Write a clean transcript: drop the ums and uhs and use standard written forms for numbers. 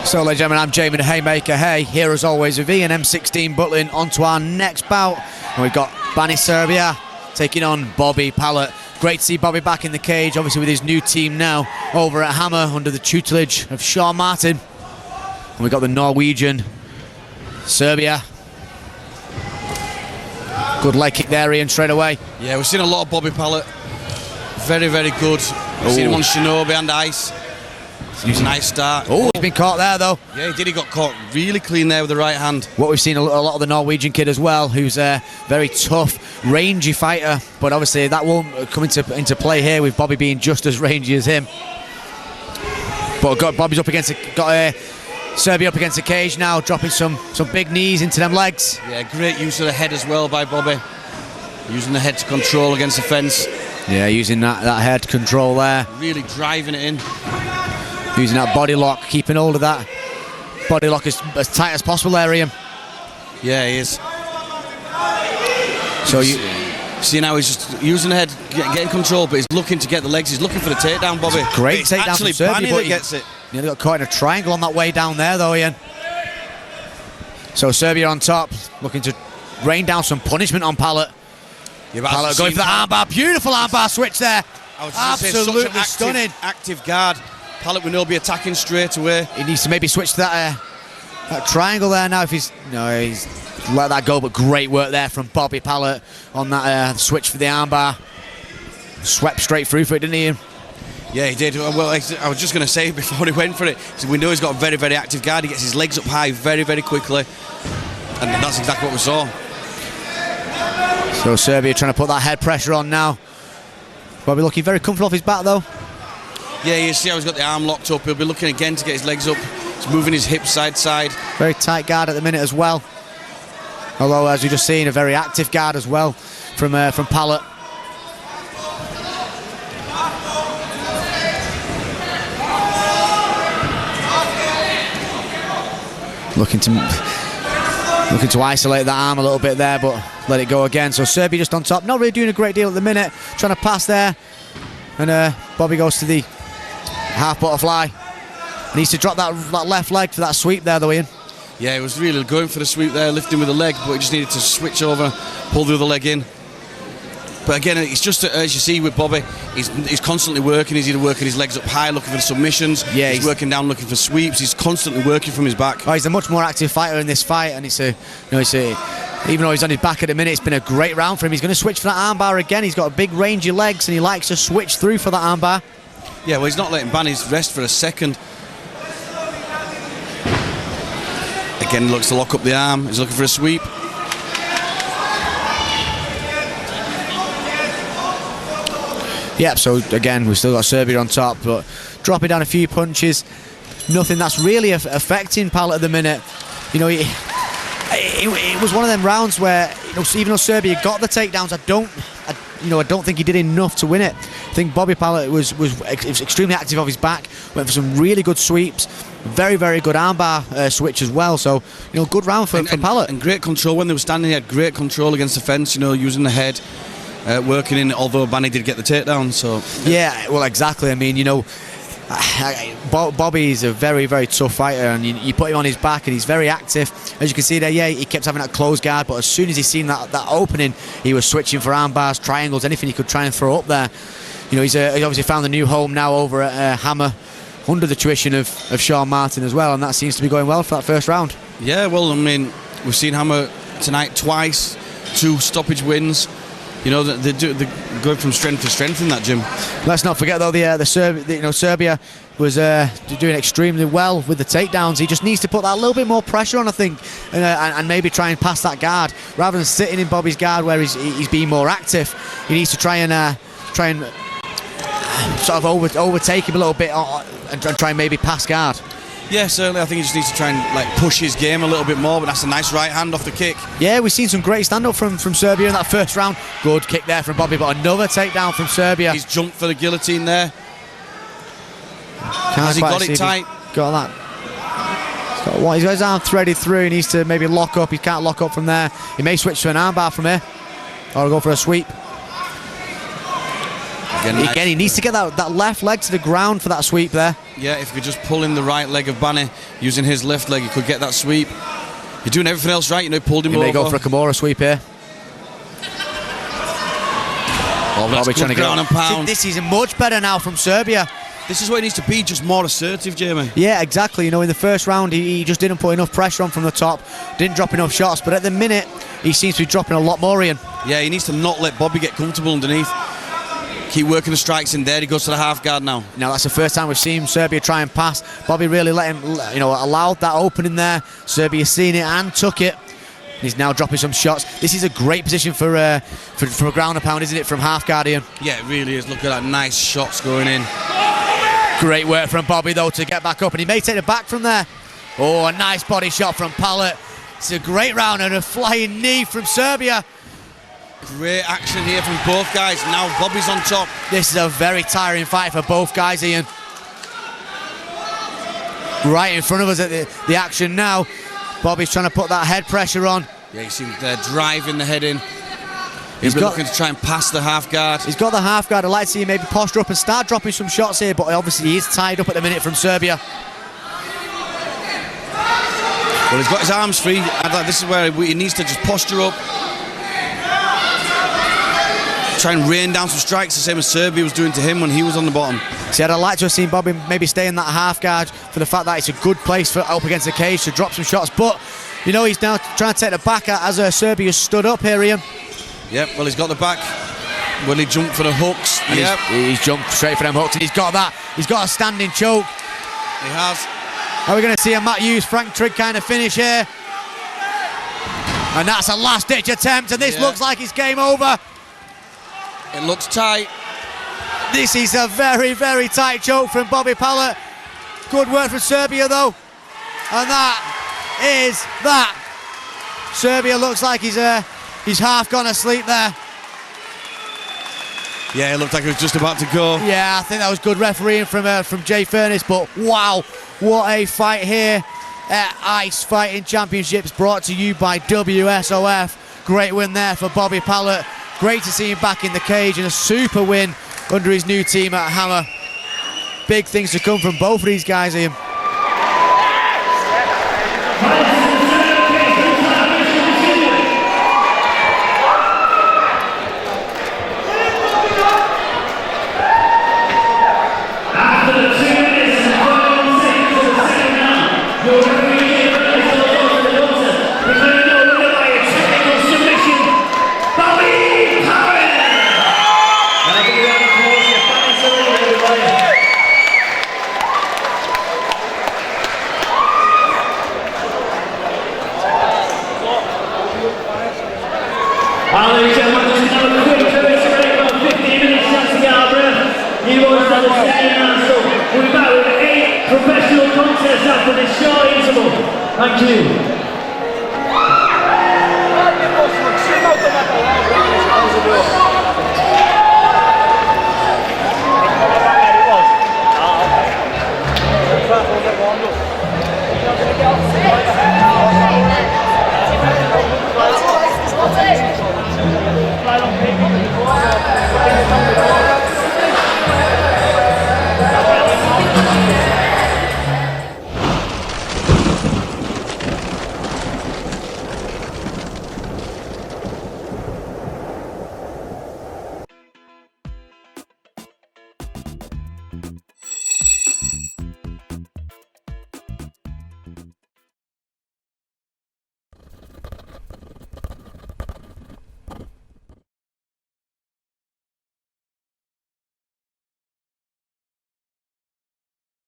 So, ladies and gentlemen, I'm Jamie the Haymaker Hay, here as always with Ian M16 Butlin. On to our next bout, and we've got Bani Sereba taking on Bobby Pallett. Great to see Bobby back in the cage, obviously with his new team now over at Hammer under the tutelage of Sean Martin. And we've got the Norwegian Sereba. Good leg kick there, Ian, straight away. Yeah, we've seen a lot of Bobby Pallett. Very, very good. We've seen him on Shinobi and ice. It was a nice start. Oh, he's been caught there though. Yeah, he did. He got caught really clean there with the right hand. What we've seen a lot of the Norwegian kid as well, who's a very tough, rangy fighter. But obviously that won't come into play here with Bobby being just as rangy as him. But Bobby's up against Sereba up against the cage now, dropping some big knees into them legs. Yeah, great use of the head as well by Bobby. Using the head to control against the fence. Yeah, using that head control there. Really driving it in. Using that body lock, keeping hold of that body lock as tight as possible there, Ian. Yeah, he is. So you see now he's just using the head, getting control, but he's looking to get the legs. He's looking for the takedown, Bobby. Great takedown from actually Sereba, Bani but that gets it. Nearly got caught in a triangle on that way down there, though, Ian. So Sereba on top, looking to rain down some punishment on Pallett. Yeah, Pallett going for the armbar. Beautiful armbar switch there. Absolutely stunning. Active guard. Pallett will be attacking straight away. He needs to maybe switch to that triangle there now. If he's let that go, but great work there from Bobby Pallett on that switch for the armbar. Swept straight through for it, didn't he, Ian? Yeah, he did. Well, I was just going to say before he went for it, so we know he's got a very, very active guard. He gets his legs up high very, very quickly, and that's exactly what we saw. So Sereba trying to put that head pressure on now. Bobby looking very comfortable off his back though. Yeah, you see how he's got the arm locked up. He'll be looking again to get his legs up. He's moving his hips side to side. Very tight guard at the minute as well. Although, as we just seen, a very active guard as well from Pallett. Looking to isolate that arm a little bit there, but let it go again. So Sereba just on top, not really doing a great deal at the minute, trying to pass there, and Bobby goes to the half butterfly. Needs to drop that left leg for that sweep there though, Ian. Yeah, he was really going for the sweep there, lifting with the leg, but he just needed to switch over, pull the other leg in. But again, it's just as you see with Bobby, he's constantly working. He's either working his legs up high, looking for the submissions. Yeah, he's working down, looking for sweeps. He's constantly working from his back. Oh, he's a much more active fighter in this fight, and even though he's on his back at the minute, it's been a great round for him. He's going to switch for that armbar again. He's got a big rangy legs, and he likes to switch through for that armbar. Yeah, well, he's not letting Bani rest for a second. Again, looks to lock up the arm. He's looking for a sweep. Yeah, so again, we've still got Sereba on top, but dropping down a few punches. Nothing that's really affecting Pallett at the minute. You know, it was one of them rounds where, even though Sereba got the takedowns, I don't think he did enough to win it. I think Bobby Pallett was extremely active off his back, went for some really good sweeps, very, very good armbar switch as well. So, good round for Pallett. And great control when they were standing. He had great control against the fence, using the head. Working in, although Bani did get the takedown, so... Yeah, well, exactly. I mean, Bobby's a very, very tough fighter, and you put him on his back and he's very active. As you can see there, yeah, he kept having that closed guard, but as soon as he seen that opening, he was switching for arm bars, triangles, anything he could try and throw up there. He's obviously found a new home now over at Hammer, under the tuition of Sean Martin as well, and that seems to be going well for that first round. Yeah, well, I mean, we've seen Hammer tonight twice, 2 stoppage wins. They're going from strength to strength in that gym. Let's not forget though, Sereba was doing extremely well with the takedowns. He just needs to put that little bit more pressure on, I think, and maybe try and pass that guard rather than sitting in Bobby's guard where he's being more active. He needs to try and sort of overtake him a little bit and try and maybe pass guard. Yeah, certainly. I think he just needs to try and push his game a little bit more, but that's a nice right hand off the kick. Yeah, we've seen some great stand-up from Sereba in that first round. Good kick there from Bobby, but another takedown from Sereba. He's jumped for the guillotine there. Has he got it tight? Got that. He's got his arm threaded through. He needs to maybe lock up. He can't lock up from there. He may switch to an armbar from here, or go for a sweep. Again, he needs to get that left leg to the ground for that sweep there. Yeah, if he could just pull in the right leg of Bani using his left leg, he could get that sweep. You're doing everything else right, you know, pulled him He over. may go for a Kimura sweep here. Oh, that's trying to good ground and pound. This is much better now from Serbia. This is what he needs to be, just more assertive, Jamie. Yeah, exactly. You know, in the first round, he just didn't put enough pressure on from the top, didn't drop enough shots, but at the minute, he seems to be dropping a lot more, Ian. Yeah, he needs to not let Bobby get comfortable underneath. Keep working the strikes in there. He goes to the half guard now. Now, that's the first time we've seen Serbia try and pass. Bobby really let him, you know, allowed that opening there. Serbia seen it and took it. He's now dropping some shots. This is a great position for a ground and pound, isn't it, from half guard, Ian? Yeah, it really is. Look at that, nice shots going in. Great work from Bobby, though, to get back up, and he may take it back from there. Oh, a nice body shot from Pallett. It's a great round and a flying knee from Serbia. Great action here from both guys. Now Bobby's on top. This is a very tiring fight for both guys, Ian. Right in front of us at the action now. Bobby's trying to put that head pressure on. Yeah, you see they're driving the head in. He's looking to try and pass the half guard. He's got the half guard. I'd like to see him maybe posture up and start dropping some shots here, but obviously he is tied up at the minute from Serbia. Well, he's got his arms free. This is where he needs to just posture up. Try and rain down some strikes, the same as Serbia was doing to him when he was on the bottom. See, I'd like to have seen Bobby maybe stay in that half guard for the fact that it's a good place for up against the cage to drop some shots, but you know, he's now trying to take the back as Serbia stood up here, Ian. Yep, well, he's got the back. Will he jump for the hooks? And yep. He's jumped straight for them hooks, and he's got that. He's got a standing choke. He has. Are we going to see a Matt Hughes, Frank Trigg kind of finish here? And that's a last-ditch attempt, and this looks like it's game over. It looks tight. This is a very, very tight choke from Bobby Pallett. Good work from Serbia, though. And that is that. Serbia looks like he's half gone asleep there. Yeah, it looked like he was just about to go. Yeah, I think that was good refereeing from Jay Furness, but wow, what a fight here at Ice Fighting Championships, brought to you by WSOF. Great win there for Bobby Pallett. Great to see him back in the cage, and a super win under his new team at Hammer. Big things to come from both of these guys, Ian.